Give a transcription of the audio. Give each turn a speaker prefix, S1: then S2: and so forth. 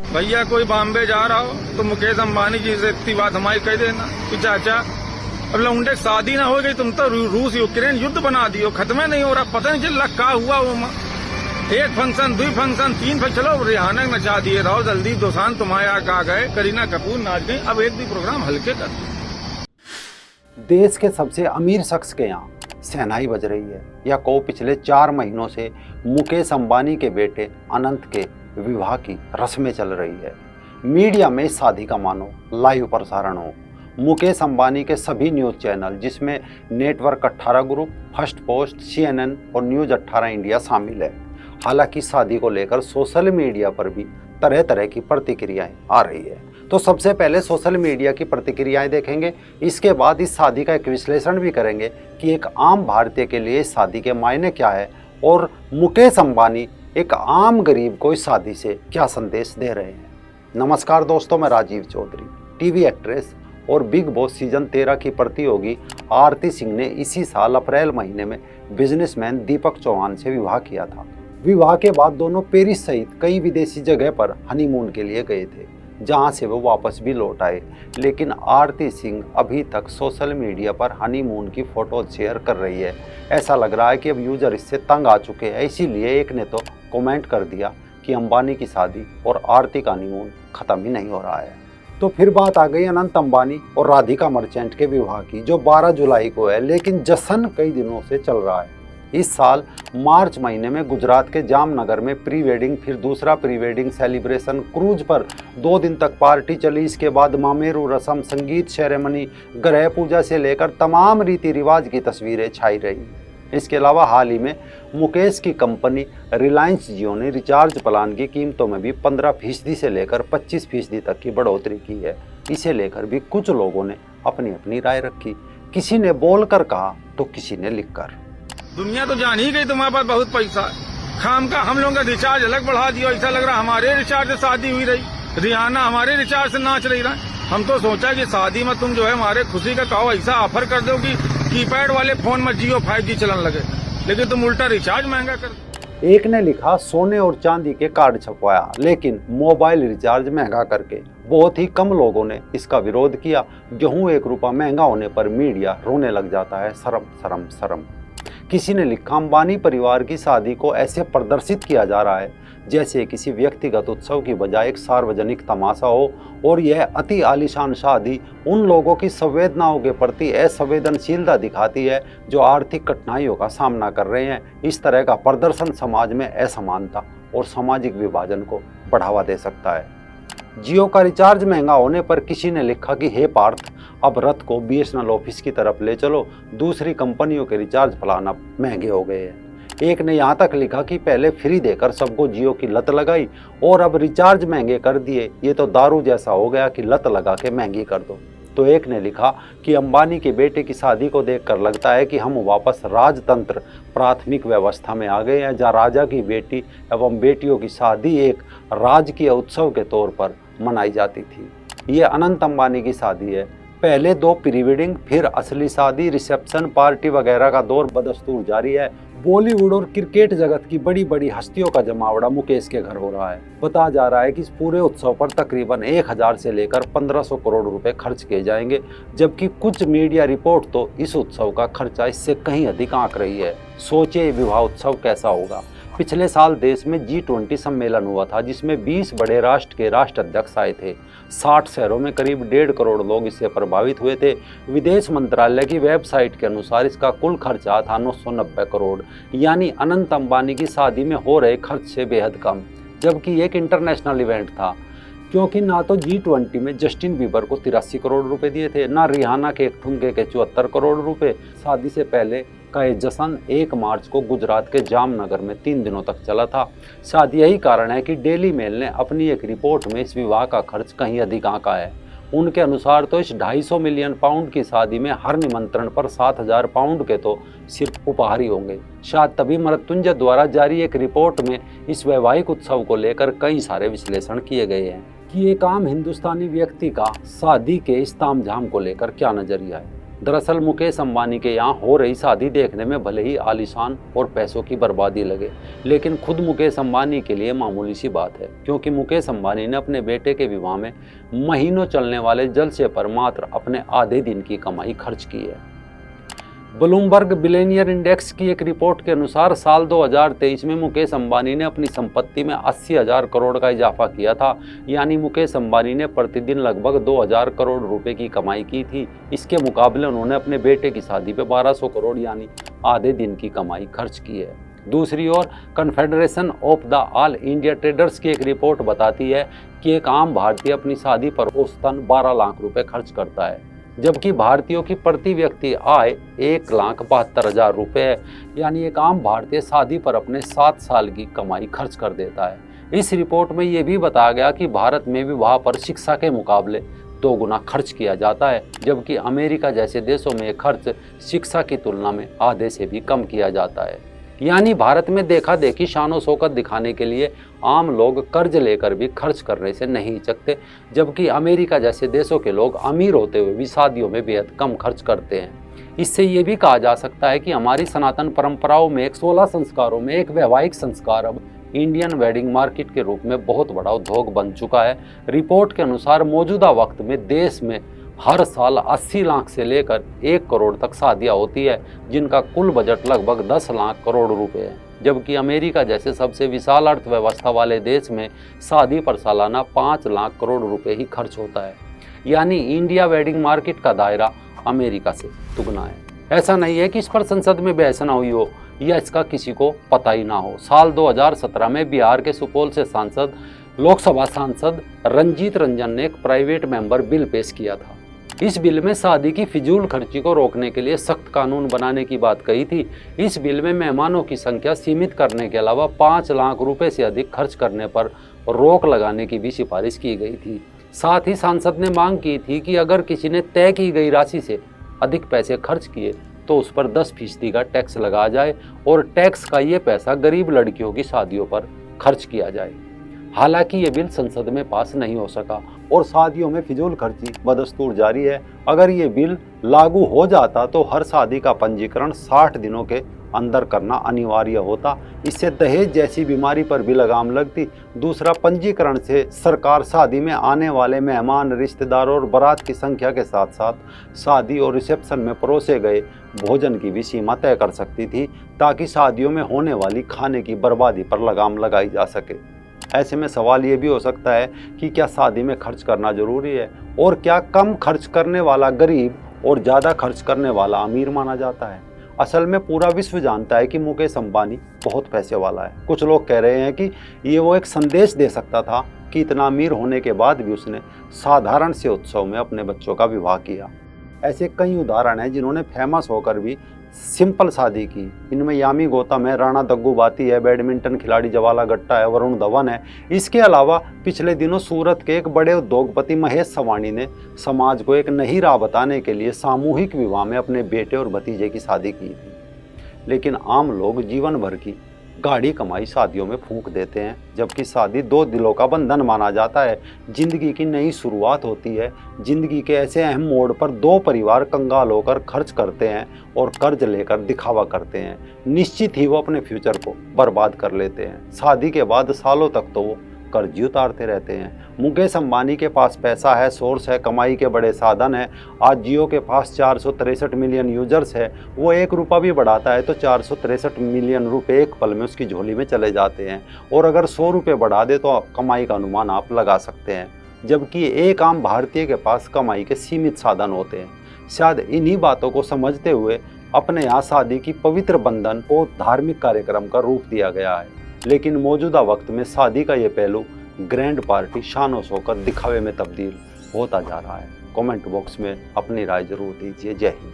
S1: भैया कोई बॉम्बे जा रहा हो तो मुकेश अंबानी जी से इतनी बात हमारी कह देना कि चाचा अब लौंडे शादी ना हो गई, तुम तो रूस यूक्रेन युद्ध बना दियो, खत्म नहीं हो रहा, पता नहीं चल रहा क्या हुआ वो। एक फंक्शन, 2 फंक्शन, 3 फंक्शन, चलो रिहाना नचा दिए, रहो जल्दी दोसान तुम्हारे यहाँ आ गए, करीना कपूर नाच गई, अब एक भी प्रोग्राम हल्के कर दिए।
S2: देश के सबसे अमीर शख्स के यहाँ शहनाई बज रही है या को पिछले 4 महीनों से मुकेश अंबानी के बेटे अनंत के विवाह की रस्में चल रही है। मीडिया में इस शादी का मानो लाइव प्रसारण हो। मुकेश अंबानी के सभी न्यूज़ चैनल जिसमें network 18 group, first post, CNN और न्यूज़ 18 इंडिया शामिल है। हालांकि शादी को लेकर सोशल मीडिया पर भी तरह तरह की प्रतिक्रियाएं आ रही है। तो सबसे पहले सोशल मीडिया की प्रतिक्रियाएं देखेंगे, इसके बाद इस शादी का एक विश्लेषण भी करेंगे कि एक आम भारतीय के लिए इस शादी के मायने क्या है और मुकेश अंबानी एक आम गरीब को इस शादी से क्या संदेश दे रहे हैं। नमस्कार दोस्तों, मैं राजीव चौधरी। टीवी एक्ट्रेस और बिग बॉस सीजन 13 की प्रतियोगी आरती सिंह ने इसी साल अप्रैल महीने में बिजनेसमैन दीपक चौहान से विवाह किया था। विवाह के बाद दोनों पेरिस सहित कई विदेशी जगह पर हनीमून के लिए गए थे, जहां से वो वापस भी लौट आए। लेकिन आरती सिंह अभी तक सोशल मीडिया पर हनीमून की फोटो शेयर कर रही है। ऐसा लग रहा है कि अब यूजर इससे तंग आ चुके हैं। इसीलिए एक ने तो कमेंट कर दिया कि अंबानी की शादी और आरती का हनीमून खत्म ही नहीं हो रहा है। तो फिर बात आ गई अनंत अंबानी और राधिका मर्चेंट के विवाह की, जो 12 जुलाई को है, लेकिन जश्न कई दिनों से चल रहा है। इस साल मार्च महीने में गुजरात के जामनगर में प्री वेडिंग, फिर दूसरा प्री वेडिंग सेलिब्रेशन, क्रूज पर 2 दिन तक पार्टी चली। इसके बाद मामेरू रस्म, संगीत सेरेमनी, ग्रह पूजा से लेकर तमाम रीति रिवाज की तस्वीरें छाई रही। इसके अलावा हाल ही में मुकेश की कंपनी रिलायंस जियो ने रिचार्ज प्लान की कीमतों में भी 15% से लेकर 25% तक की बढ़ोतरी की है। इसे लेकर भी कुछ लोगों ने अपनी अपनी राय रखी। किसी ने बोलकर कहा तो किसी ने लिखकर।
S1: दुनिया तो जान ही गई तुम्हारे पास बहुत पैसा है, खाम का हम लोगों का रिचार्ज अलग बढ़ा दिया। ऐसा लग रहा हमारे रिचार्ज से शादी हुई रही, रिहाना हमारे रिचार्ज से नाच रही रहा। हम तो सोचा कि शादी में तुम जो है हमारे खुशी का कहो ऐसा ऑफर कर दो कि कीपैड वाले फोन में जियो 5G चलन लगे, लेकिन तुम उल्टा रिचार्ज महंगा कर।
S2: एक ने लिखा सोने और चांदी के कार्ड छपवाया, लेकिन मोबाइल रिचार्ज महंगा करके। बहुत ही कम लोगों ने इसका विरोध किया। गेहूं 1 रुपया महंगा होने पर मीडिया रोने लग जाता है, शर्म शर्म शर्म। किसी ने लिखा अंबानी परिवार की शादी को ऐसे प्रदर्शित किया जा रहा है जैसे किसी व्यक्तिगत उत्सव की बजाय एक सार्वजनिक तमाशा हो, और यह अति आलीशान शादी उन लोगों की संवेदनाओं के प्रति असंवेदनशीलता दिखाती है जो आर्थिक कठिनाइयों का सामना कर रहे हैं। इस तरह का प्रदर्शन समाज में असमानता और सामाजिक विभाजन को बढ़ावा दे सकता है। जियो का रिचार्ज महंगा होने पर किसी ने लिखा कि हे पार्थ, अब रथ को BSNL ऑफिस की तरफ ले चलो, दूसरी कंपनियों के रिचार्ज प्लान अब महंगे हो गए हैं। एक ने यहाँ तक लिखा कि पहले फ्री देकर सबको जियो की लत लगाई और अब रिचार्ज महंगे कर दिए, ये तो दारू जैसा हो गया कि लत लगा के महंगी कर दो। तो एक ने लिखा कि अंबानी के बेटे की शादी को देखकर लगता है कि हम वापस राजतंत्र प्राथमिक व्यवस्था में आ गए हैं, जहाँ राजा की बेटी एवं बेटियों की शादी एक राजकीय उत्सव के तौर पर मनाई जाती थी। ये अनंत अंबानी की शादी है। पहले 2 प्री वेडिंग, फिर असली शादी, रिसेप्शन, पार्टी वगैरह का दौर बदस्तूर जारी है। बॉलीवुड और क्रिकेट जगत की बड़ी बड़ी हस्तियों का जमावड़ा मुकेश के घर हो रहा है। बताया जा रहा है कि इस पूरे उत्सव पर तकरीबन 1000 से लेकर 1500 करोड़ रुपए खर्च किए जाएंगे, जबकि कुछ मीडिया रिपोर्ट तो इस उत्सव का खर्चा इससे कहीं अधिक आंक रही है। सोचिए विवाह उत्सव कैसा होगा। पिछले साल देश में G20 सम्मेलन हुआ था, जिसमें 20 बड़े राष्ट्र के राष्ट्राध्यक्ष आए थे। 60 शहरों में करीब 1.5 करोड़ लोग इससे प्रभावित हुए थे। विदेश मंत्रालय की वेबसाइट के अनुसार इसका कुल खर्चा था 990 करोड़, यानी अनंत अंबानी की शादी में हो रहे खर्च से बेहद कम। जबकि एक इंटरनेशनल इवेंट था, क्योंकि ना तो G20 में जस्टिन बीबर को 83 करोड़ रुपए दिए थे, ना रिहाना के एक ठुमके के 74 करोड़ रुपए। शादी से पहले का ये जश्न 1 मार्च को गुजरात के जामनगर में 3 दिनों तक चला था। शायद यही कारण है कि डेली मेल ने अपनी एक रिपोर्ट में इस विवाह का खर्च कहीं अधिक आंका है। उनके अनुसार तो इस 250 मिलियन पाउंड की शादी में हर निमंत्रण पर 7000 पाउंड के तो सिर्फ उपहार ही होंगे। शायद तभी मृत्युंजय द्वारा जारी एक रिपोर्ट में इस वैवाहिक उत्सव को लेकर कई सारे विश्लेषण किए गए हैं कि एक आम हिंदुस्तानी व्यक्ति का शादी के इस तामझाम को लेकर क्या नजरिया है। दरअसल मुकेश अंबानी के यहाँ हो रही शादी देखने में भले ही आलीशान और पैसों की बर्बादी लगे, लेकिन खुद मुकेश अंबानी के लिए मामूली सी बात है, क्योंकि मुकेश अंबानी ने अपने बेटे के विवाह में महीनों चलने वाले जलसे पर मात्र अपने आधे दिन की कमाई खर्च की है। ब्लूमबर्ग बिलियनियर इंडेक्स की एक रिपोर्ट के अनुसार साल 2023 में मुकेश अंबानी ने अपनी संपत्ति में 80,000 करोड़ का इजाफा किया था। यानी मुकेश अंबानी ने प्रतिदिन लगभग 2,000 करोड़ रुपए की कमाई की थी। इसके मुकाबले उन्होंने अपने बेटे की शादी पे 1,200 करोड़ यानी आधे दिन की कमाई खर्च की है। दूसरी ओर confederation of the all India traders की एक रिपोर्ट बताती है कि एक आम भारतीय अपनी शादी पर औसतन 12 लाख रुपए खर्च करता है, जबकि भारतीयों की प्रति व्यक्ति आय 1,72,000 रुपये है। यानी एक आम भारतीय शादी पर अपने 7 साल की कमाई खर्च कर देता है। इस रिपोर्ट में ये भी बताया गया कि भारत में विवाह पर शिक्षा के मुकाबले 2 गुना खर्च किया जाता है, जबकि अमेरिका जैसे देशों में खर्च शिक्षा की तुलना में आधे से भी कम किया जाता है। यानी भारत में देखा देखी शानो शौकत दिखाने के लिए आम लोग कर्ज लेकर भी खर्च करने से नहीं हिचकते, जबकि अमेरिका जैसे देशों के लोग अमीर होते हुए भी शादियों में बेहद कम खर्च करते हैं। इससे ये भी कहा जा सकता है कि हमारी सनातन परंपराओं में 16 संस्कारों में एक वैवाहिक संस्कार अब इंडियन वेडिंग मार्केट के रूप में बहुत बड़ा उद्योग बन चुका है। रिपोर्ट के अनुसार मौजूदा वक्त में देश में हर साल 80 लाख से लेकर 1 करोड़ तक शादियां होती है, जिनका कुल बजट लगभग 10 लाख करोड़ रुपए है, जबकि अमेरिका जैसे सबसे विशाल अर्थव्यवस्था वाले देश में शादी पर सालाना 5 लाख करोड़ रुपए ही खर्च होता है। यानी इंडिया वेडिंग मार्केट का दायरा अमेरिका से दुगना है। ऐसा नहीं है कि इस पर संसद में बहस ना हुई हो या इसका किसी को पता ही ना हो। साल 2017 में बिहार के सुपौल से सांसद लोकसभा सांसद रंजीत रंजन ने एक प्राइवेट मेंबर बिल पेश किया था। इस बिल में शादी की फिजूल खर्ची को रोकने के लिए सख्त कानून बनाने की बात कही थी। इस बिल में मेहमानों की संख्या सीमित करने के अलावा 5 लाख रुपए से अधिक खर्च करने पर रोक लगाने की भी सिफारिश की गई थी। साथ ही सांसद ने मांग की थी कि अगर किसी ने तय की गई राशि से अधिक पैसे खर्च किए तो उस पर 10% का टैक्स लगाया जाए और टैक्स का ये पैसा गरीब लड़कियों की शादियों पर खर्च किया जाए। हालांकि ये बिल संसद में पास नहीं हो सका और शादियों में फिजूल खर्ची बदस्तूर जारी है। अगर ये बिल लागू हो जाता तो हर शादी का पंजीकरण 60 दिनों के अंदर करना अनिवार्य होता। इससे दहेज जैसी बीमारी पर भी लगाम लगती। दूसरा, पंजीकरण से सरकार शादी में आने वाले मेहमान, रिश्तेदारों और बारात की संख्या के साथ साथ शादी और रिसेप्शन में परोसे गए भोजन की भी सीमा तय कर सकती थी, ताकि शादियों में होने वाली खाने की बर्बादी पर लगाम लगाई जा सके। ऐसे में सवाल ये भी हो सकता है कि क्या शादी में खर्च करना जरूरी है, और क्या कम खर्च करने वाला गरीब और ज़्यादा खर्च करने वाला अमीर माना जाता है। असल में पूरा विश्व जानता है कि मुकेश अंबानी बहुत पैसे वाला है। कुछ लोग कह रहे हैं कि ये वो एक संदेश दे सकता था कि इतना अमीर होने के बाद भी उसने साधारण से उत्सव में अपने बच्चों का विवाह किया। ऐसे कई उदाहरण हैं जिन्होंने फेमस होकर भी सिंपल शादी की। इनमें यामी गौतम है, राणा दग्गूबाती है, बैडमिंटन खिलाड़ी ज्वाला गुट्टा है, वरुण धवन है। इसके अलावा पिछले दिनों सूरत के एक बड़े उद्योगपति महेश सवानी ने समाज को एक नई राह बताने के लिए सामूहिक विवाह में अपने बेटे और भतीजे की शादी की थी। लेकिन आम लोग जीवन भर की गाढ़ी कमाई शादियों में फूंक देते हैं, जबकि शादी 2 दिलों का बंधन माना जाता है। जिंदगी की नई शुरुआत होती है। जिंदगी के ऐसे अहम मोड़ पर 2 परिवार कंगाल होकर खर्च करते हैं और कर्ज लेकर दिखावा करते हैं। निश्चित ही वो अपने फ्यूचर को बर्बाद कर लेते हैं। शादी के बाद सालों तक तो वो कर्ज ही उतारते रहते हैं। मुकेश अंबानी के पास पैसा है, सोर्स है, कमाई के बड़े साधन है। आज जियो के पास 463 मिलियन यूजर्स है। वो 1 रुपया भी बढ़ाता है तो 463 मिलियन रुपए एक पल में उसकी झोली में चले जाते हैं। और अगर 100 रुपये बढ़ा दे तो कमाई का अनुमान आप लगा सकते हैं। जबकि एक आम भारतीय के पास कमाई के सीमित साधन होते हैं। शायद इन्हीं बातों को समझते हुए अपने यहाँ शादी की पवित्र बंधन को धार्मिक कार्यक्रम का रूप दिया गया है। लेकिन मौजूदा वक्त में शादी का ये पहलू ग्रैंड पार्टी, शानो शौकत, दिखावे में तब्दील होता जा रहा है। कमेंट बॉक्स में अपनी राय जरूर दीजिए। जय हिंद।